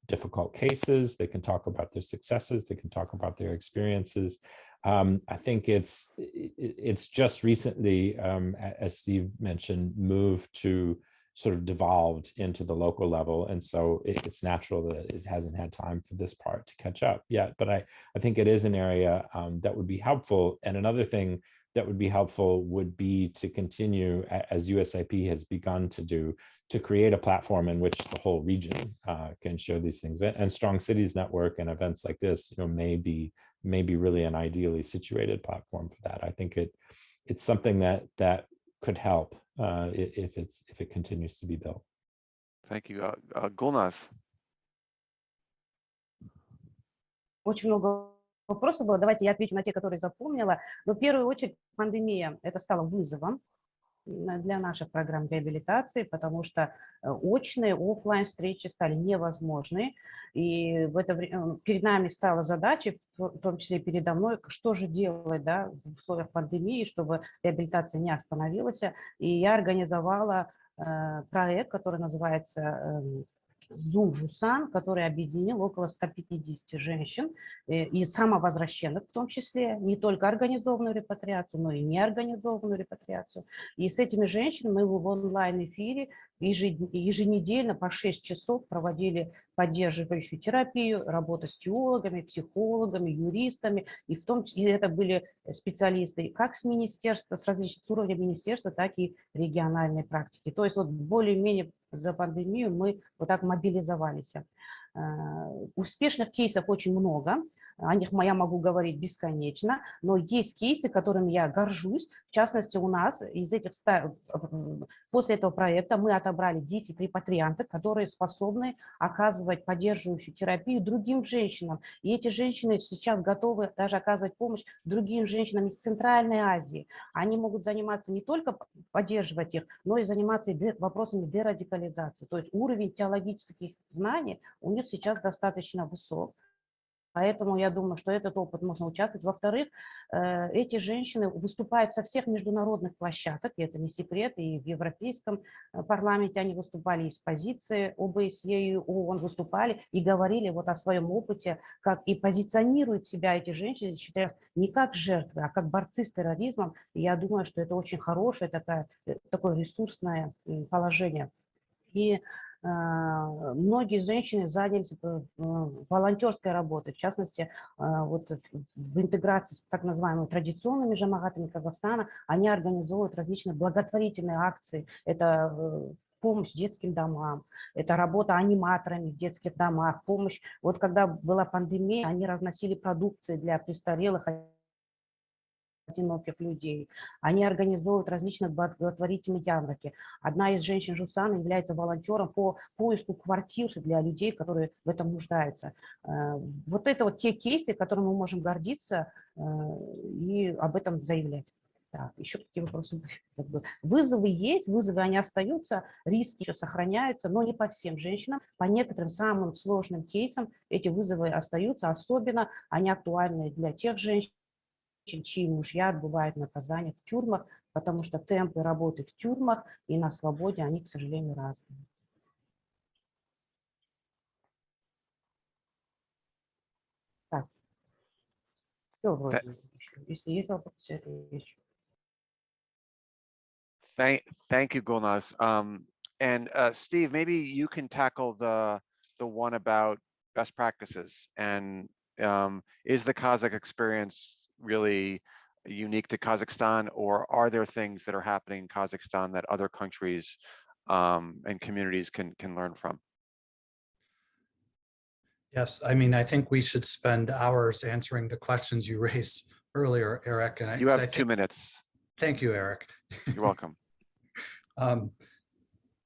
difficult cases, they can talk about their successes, they can talk about their experiences. I think it's just recently, as Steve mentioned, moved to sort of devolved into the local level. And so it's natural that it hasn't had time for this part to catch up yet. But I think it is an area that would be helpful. And another thing that would be helpful would be to continue, as USIP has begun to do, to create a platform in which the whole region can share these things. And Strong Cities Network and events like this, may be really an ideally situated platform for that. I think it's something that could help if it continues to be built. Thank you. Gulnaz. Очень много вопросов было. Давайте я отвечу на те, которые запомнила. Но в первую очередь пандемия это стало вызовом для наших программ реабилитации, потому что очные, офлайн встречи стали невозможны. И в это время перед нами стала задача, в том числе передо мной, что же делать, да, в условиях пандемии, чтобы реабилитация не остановилась. И я организовала проект, который называется Sultan, который объединил около 150 женщин и самовозвращенных в том числе, не только организованную репатриацию, но и неорганизованную репатриацию. И с этими женщинами мы в онлайн-эфире еженедельно по 6 часов проводили поддерживающую терапию, работу с теологами, психологами, юристами, и в том числе это были специалисты как с министерства, с различных уровней министерства, так и региональной практики. То есть вот более-менее за пандемию мы вот так мобилизовались. Успешных кейсов очень много, о них я могу говорить бесконечно, но есть кейсы, которыми я горжусь. В частности, у нас из этих после этого проекта мы отобрали 10 репатриантов, которые способны оказывать поддерживающую терапию другим женщинам. И эти женщины сейчас готовы даже оказывать помощь другим женщинам из Центральной Азии. Они могут заниматься не только поддерживать их, но и заниматься вопросами дерадикализации. То есть уровень теологических знаний у них сейчас достаточно высок. Поэтому я думаю, что этот опыт можно участвовать. Во-вторых, эти женщины выступают со всех международных площадок, и это не секрет, и в Европейском парламенте они выступали, из позиции ОБСЕ и ООН выступали и говорили вот о своем опыте, как и позиционируют себя эти женщины, считая не как жертвы, а как борцы с терроризмом. И я думаю, что это очень хорошее такое ресурсное положение. И многие женщины занялись волонтерской работой, в частности, вот в интеграции с так называемыми традиционными жамагатами Казахстана, они организовывают различные благотворительные акции. Это помощь детским домам, это работа аниматорами в детских домах, помощь. Вот когда была пандемия, они разносили продукты для престарелых, одиноких людей. Они организуют различные благотворительные ярмарки. Одна из женщин Жусана является волонтером по поиску квартир для людей, которые в этом нуждаются. Вот это вот те кейсы, которыми мы можем гордиться и об этом заявлять. Так, еще какие вопросы? Вызовы есть, вызовы они остаются, риски еще сохраняются, но не по всем женщинам. По некоторым самым сложным кейсам эти вызовы остаются, особенно они актуальны для тех женщин, чьи мужья отбывают наказание в тюрьмах, потому что темпы работы в тюрьмах и на свободе, они, к сожалению, разные. Так, все вроде. Если есть вопросы, это еще. Thank you, Gulnaz. And Steve, maybe you can tackle the one about best practices. And is the Kazakh experience really unique to Kazakhstan, or are there things that are happening in Kazakhstan that other countries and communities can learn from? Yes, I mean, I think we should spend hours answering the questions you raised earlier, Eric. And You have 2 minutes. Thank you, Eric. You're welcome.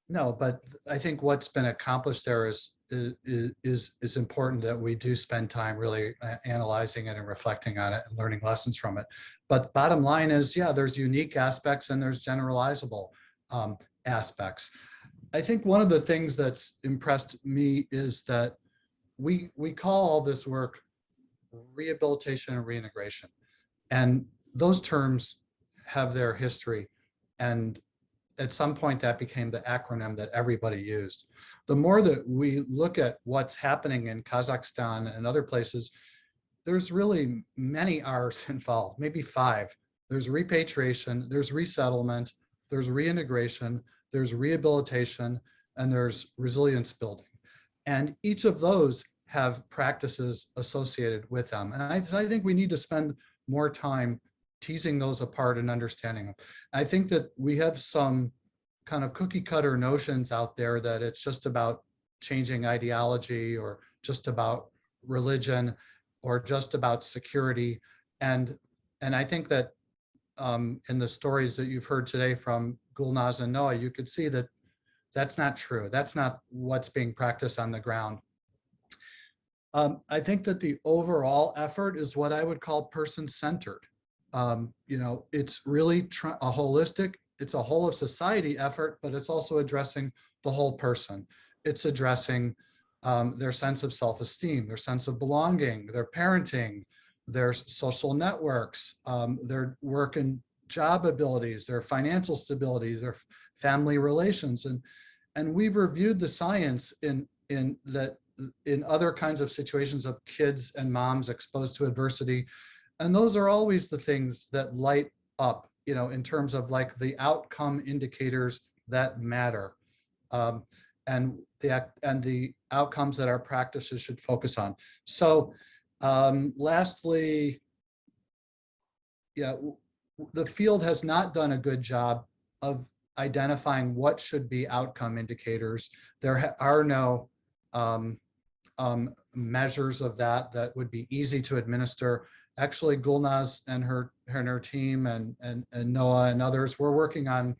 No, but I think what's been accomplished there is is important that we do spend time really analyzing it and reflecting on it and learning lessons from it. But bottom line is, yeah, there's unique aspects and there's generalizable aspects. I think one of the things that's impressed me is that we call all this work rehabilitation and reintegration. And those terms have their history. And at some point that became the acronym that everybody used. The more that we look at what's happening in Kazakhstan and other places, there's really many R's involved, maybe 5. There's repatriation, there's resettlement, there's reintegration, there's rehabilitation, and there's resilience building. And each of those have practices associated with them. And I think we need to spend more time teasing those apart and understanding them. I think that we have some kind of cookie cutter notions out there that it's just about changing ideology or just about religion or just about security. And I think that in the stories that you've heard today from Gulnaz and Noah, you could see that that's not true. That's not what's being practiced on the ground. I think that the overall effort is what I would call person-centered. It's really a holistic, it's a whole of society effort, but it's also addressing the whole person. It's addressing their sense of self-esteem, their sense of belonging, their parenting, their social networks, their work and job abilities, their financial stability, their family relations. And we've reviewed the science in other kinds of situations of kids and moms exposed to adversity. And those are always the things that light up, in terms of like the outcome indicators that matter. And the outcomes that our practices should focus on. So lastly, the field has not done a good job of identifying what should be outcome indicators. There are no measures of that would be easy to administer. Actually, Gulnaz and her team and Noah and others were working on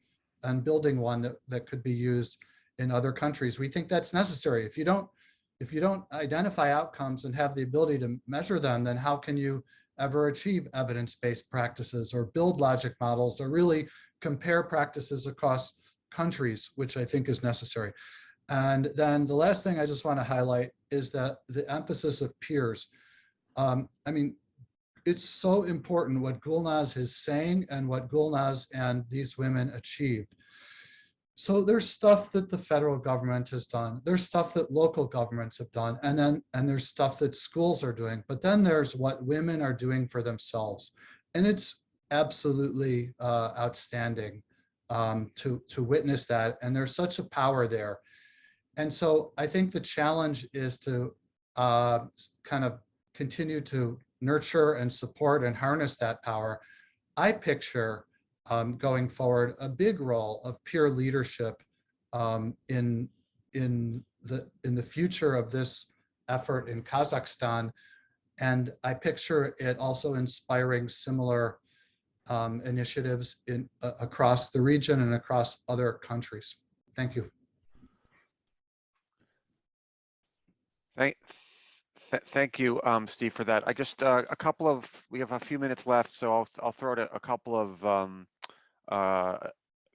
building one that could be used in other countries. We think that's necessary. If you don't identify outcomes and have the ability to measure them, then how can you ever achieve evidence-based practices or build logic models or really compare practices across countries, which I think is necessary. And then the last thing I just want to highlight is that the emphasis of peers. It's so important what Gulnaz is saying and what Gulnaz and these women achieved. So there's stuff that the federal government has done. There's stuff that local governments have done. And there's stuff that schools are doing. But then there's what women are doing for themselves. And it's absolutely outstanding to witness that. And there's such a power there. And so I think the challenge is to kind of continue to nurture and support and harness that power. I picture going forward a big role of peer leadership in the future of this effort in Kazakhstan, and I picture it also inspiring similar initiatives across the region and across other countries. Thank you. Thank you, Steve, for that. I just we have a few minutes left, so I'll throw out a couple of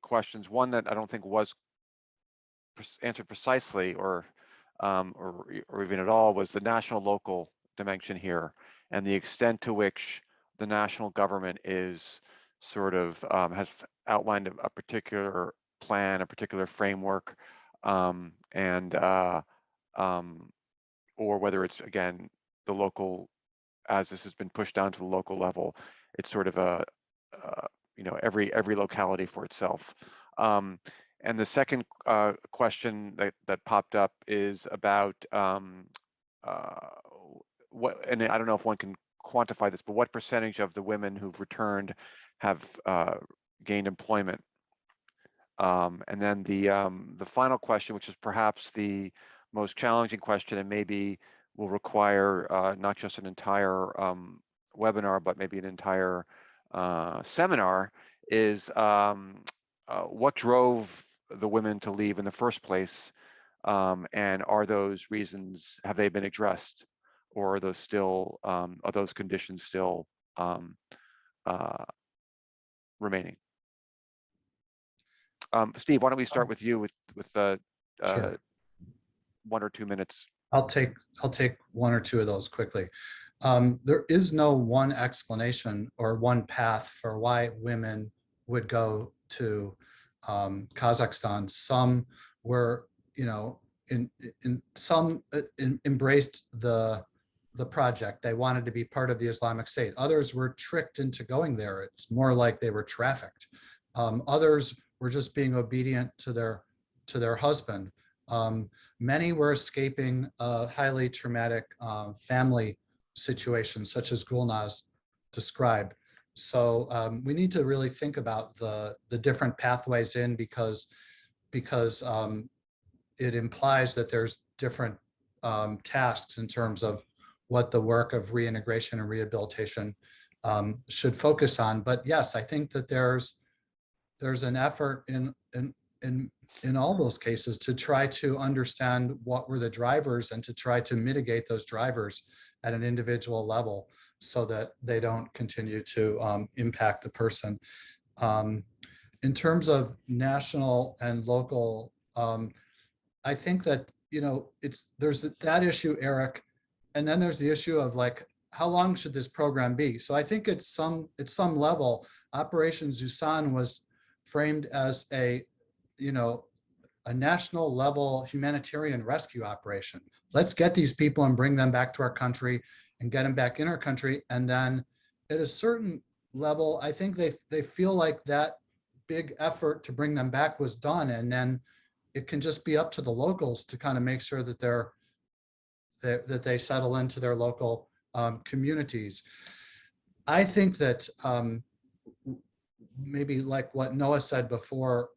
questions. One that I don't think was answered precisely or even at all was the national local dimension here and the extent to which the national government is sort of has outlined a particular plan, a particular framework, or whether it's, again, the local, as this has been pushed down to the local level, it's sort of every locality for itself. And the second question that popped up is about what, and I don't know if one can quantify this, but what percentage of the women who've returned have gained employment? And then the final question, which is perhaps the most challenging question and maybe will require not just an entire webinar, but maybe an entire seminar, is what drove the women to leave in the first place, And are those reasons, have they been addressed, or are those still, are those conditions still remaining? Steve, why don't we start with you with the Sure. 1 or 2 minutes? I'll take one or two of those quickly. There is no one explanation or one path for why women would go to Kazakhstan. Some were, some embraced the project. They wanted to be part of the Islamic State. Others were tricked into going there. It's more like they were trafficked. Others were just being obedient to their husband. Many were escaping highly traumatic family situations, such as Gulnaz described. So we need to really think about the different pathways in, because it implies that there's different tasks in terms of what the work of reintegration and rehabilitation should focus on. But yes, I think that there's an effort in all those cases to try to understand what were the drivers and to try to mitigate those drivers at an individual level so that they don't continue to impact the person. In terms of national and local, I think that, there's that issue, Eric, and then there's the issue of like, how long should this program be? So I think at some level, Operation Sultan was framed as a national level humanitarian rescue operation. Let's get these people and bring them back to our country and get them back in our country. And then at a certain level, I think they feel like that big effort to bring them back was done. And then it can just be up to the locals to kind of make sure that that they settle into their local communities. I think that maybe like what Noah said before,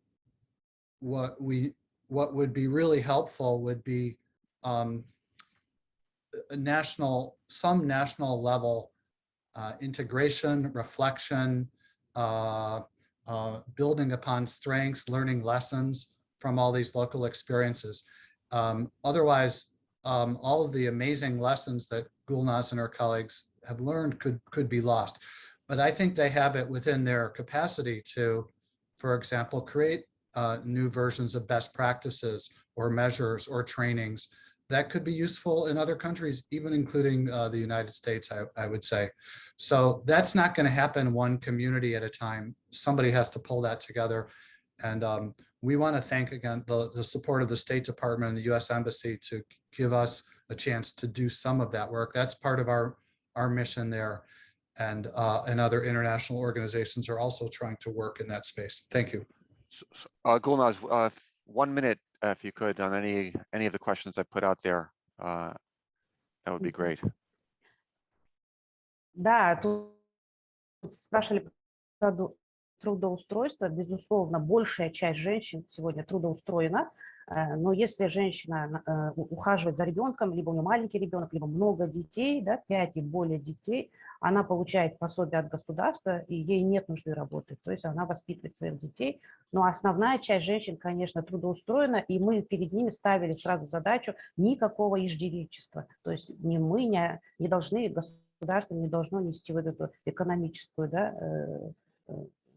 what would be really helpful would be some national level integration, reflection, building upon strengths, learning lessons from all these local experiences. Otherwise, all of the amazing lessons that Gulnaz and her colleagues have learned could be lost. But I think they have it within their capacity to, for example, create new versions of best practices or measures or trainings that could be useful in other countries, even including the United States, I would say. So that's not going to happen one community at a time. Somebody has to pull that together. And we want to thank, again, the support of the State Department and the US Embassy to give us a chance to do some of that work. That's part of our mission there. And other international organizations are also trying to work in that space. Thank you. Gulnaz, 1 minute, if you could, on any of the questions I put out there, that would be great. Да, тут спрашивали про трудоустройство. Безусловно, большая часть женщин сегодня трудоустроена. Но если женщина ухаживает за ребенком, либо у нее маленький ребенок, либо много детей, да, 5 и более детей, она получает пособие от государства, и ей нет нужды работать. То есть она воспитывает своих детей. Но основная часть женщин, конечно, трудоустроена, и мы перед ними ставили сразу задачу никакого иждивенчества. То есть ни мы не должны, государство не должно нести вот эту экономическую, да,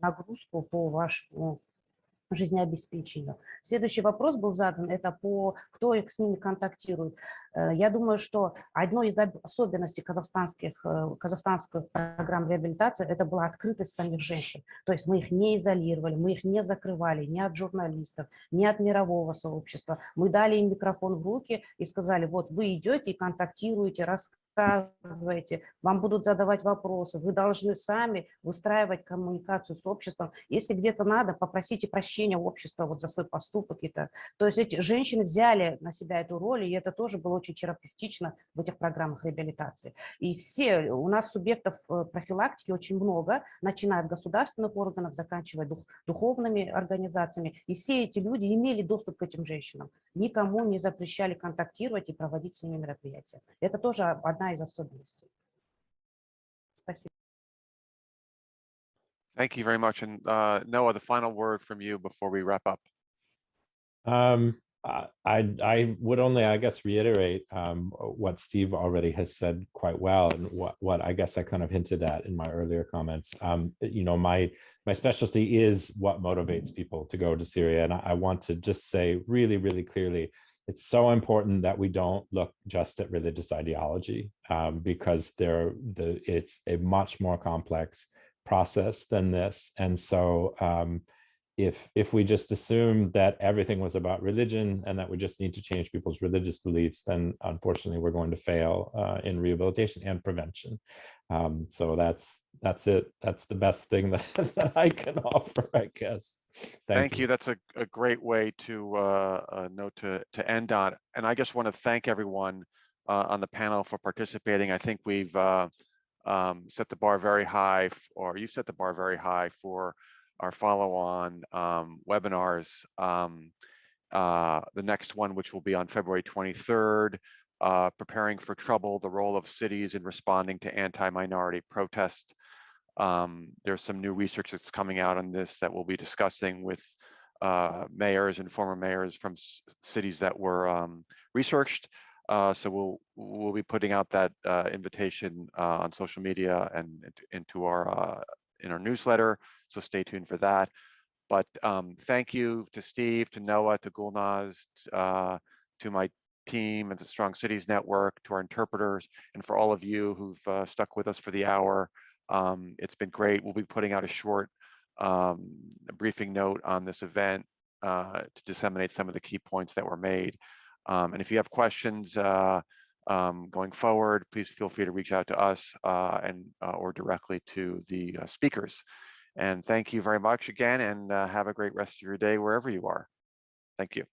нагрузку по вашему жизнеобеспечению. Следующий вопрос был задан, это кто с ними контактирует. Я думаю, что одной из особенностей казахстанских программ реабилитации это была открытость самих женщин. То есть мы их не изолировали, мы их не закрывали ни от журналистов, ни от мирового сообщества. Мы дали им микрофон в руки и сказали, вот вы идете и контактируете, рассказываете, вам будут задавать вопросы, вы должны сами выстраивать коммуникацию с обществом. Если где-то надо, попросите прощения у общества вот за свой поступок. То есть эти женщины взяли на себя эту роль, и это тоже было очень терапевтично в этих программах реабилитации. И все, у нас субъектов профилактики очень много, начиная от государственных органов, заканчивая духовными организациями. И все эти люди имели доступ к этим женщинам. Никому не запрещали контактировать и проводить с ними мероприятия. Это тоже одна из особенностей. Спасибо. Thank you very much. And Noah, the final word from you before we wrap up. I would only, I guess, reiterate what Steve already has said quite well, and what I guess I kind of hinted at in my earlier comments. You know, my specialty is what motivates people to go to Syria, and I want to just say really, really clearly, it's so important that we don't look just at religious ideology, because it's a much more complex process than this, and so. If we just assume that everything was about religion and that we just need to change people's religious beliefs, then unfortunately we're going to fail in rehabilitation and prevention. So that's it. That's the best thing that I can offer, I guess. Thank you. That's a great way to note to end on. And I just want to thank everyone on the panel for participating. I think we've set the bar very high, or you set the bar very high for our follow-on webinars. The next one, which will be on February 23rd, preparing for trouble, the role of cities in responding to anti-minority protest. There's some new research that's coming out on this that we'll be discussing with mayors and former mayors from cities that were researched. So we'll be putting out that invitation on social media and into our in our newsletter, so stay tuned for that. But thank you to Steve, to Noah, to Gulnaz, to my team and the Strong Cities Network, to our interpreters, and for all of you who've stuck with us for the hour. It's been great. We'll be putting out a short briefing note on this event to disseminate some of the key points that were made. And if you have questions going forward, please feel free to reach out to us or directly to the speakers. And thank you very much again, and have a great rest of your day wherever you are. Thank you.